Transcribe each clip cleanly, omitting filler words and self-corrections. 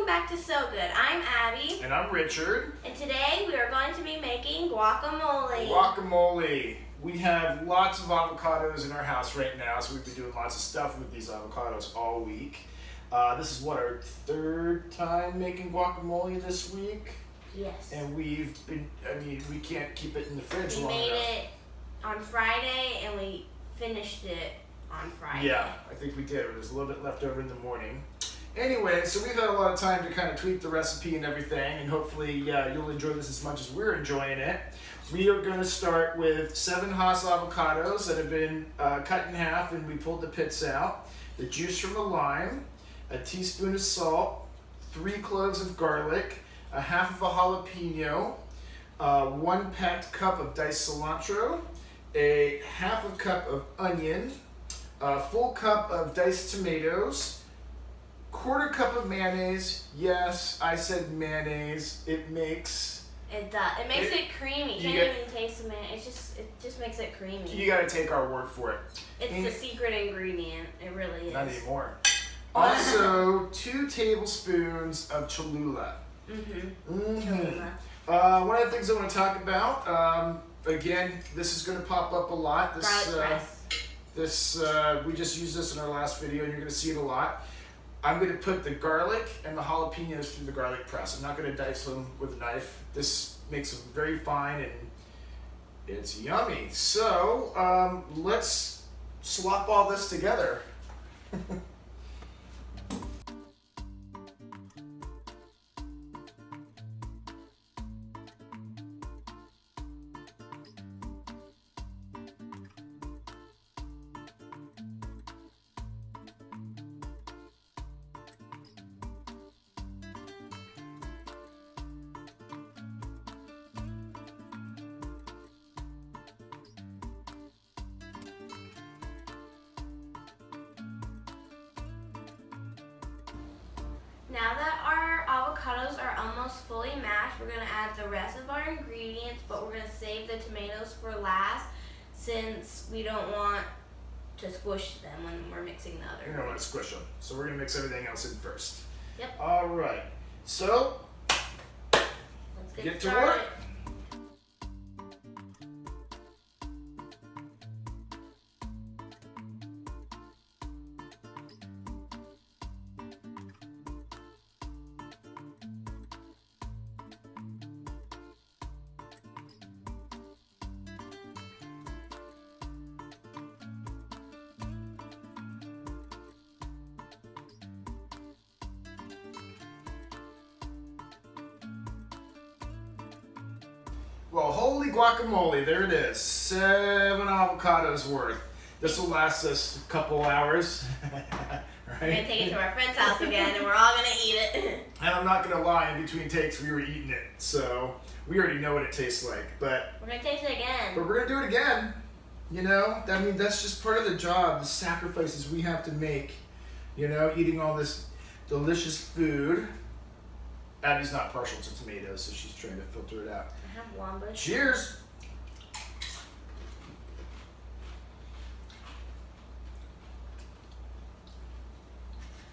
back to So Good. I'm Abby. And I'm Richard. And today we are going to be making guacamole. Guacamole. We have lots of avocados in our house right now, so we've been doing lots of stuff with these avocados all week. This is what, our third time making guacamole this week? Yes. And we can't keep it in the fridge long enough. We made it on Friday and we finished it on Friday. Yeah, I think we did. There's a little bit left over in the morning. Anyway, so we've had a lot of time to kind of tweak the recipe and everything, and hopefully you'll enjoy this as much as we're enjoying it. We are going to start with 7 Hass avocados that have been cut in half and we pulled the pits out, the juice from a lime, a teaspoon of salt, 3 cloves of garlic, a half of a jalapeno, 1 packed cup of diced cilantro, a half a cup of onion, a full cup of diced tomatoes, 1/4 cup of mayonnaise. Yes, I said mayonnaise. It makes it makes it creamy. You can't even taste the mayonnaise. It just makes it creamy. You gotta take our word for it. It's the secret ingredient. It really is. Not anymore. Also, 2 tablespoons of Cholula. Cholula. One of the things I want to talk about, again, this is going to pop up a lot. Garlic press. We just used this in our last video, and you're going to see it a lot. I'm going to put the garlic and the jalapenos through the garlic press. I'm not going to dice them with a knife. This makes them very fine, and it's yummy. So let's slop all this together. Now that our avocados are almost fully mashed, we're going to add the rest of our ingredients, but we're going to save the tomatoes for last since we don't want to squish them when we're mixing the other. We don't want to squish them, so we're going to mix everything else in first. Yep. All right. So, let's get to started. work. Well, holy guacamole, there it is. 7 avocados worth. This will last us a couple hours. Right? We're going to take it to our friend's house again, and we're all going to eat it. And I'm not going to lie, in between takes we were eating it, so we already know what it tastes like. But we're going to taste it again. But we're going to do it again. You know, I mean, that's just part of the job, the sacrifices we have to make. You know, eating all this delicious food. Abby's not partial to tomatoes, so she's trying to filter it out. I have one, but cheers!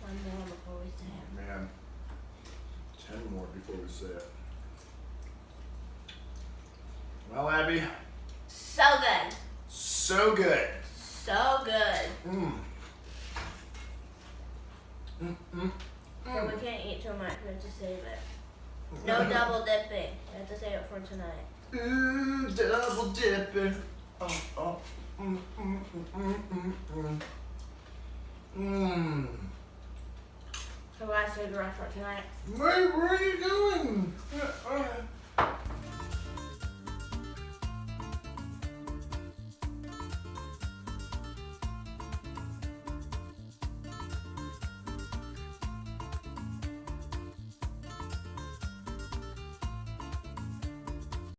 One more before we say it. Man, 10 more before we say it. Well, Abby. So good. So good. So good. But we can't eat too much. We have to save it. No double dipping. We have to save it for tonight. Ooh, double dipping. So I save the rest for tonight. Where are you going?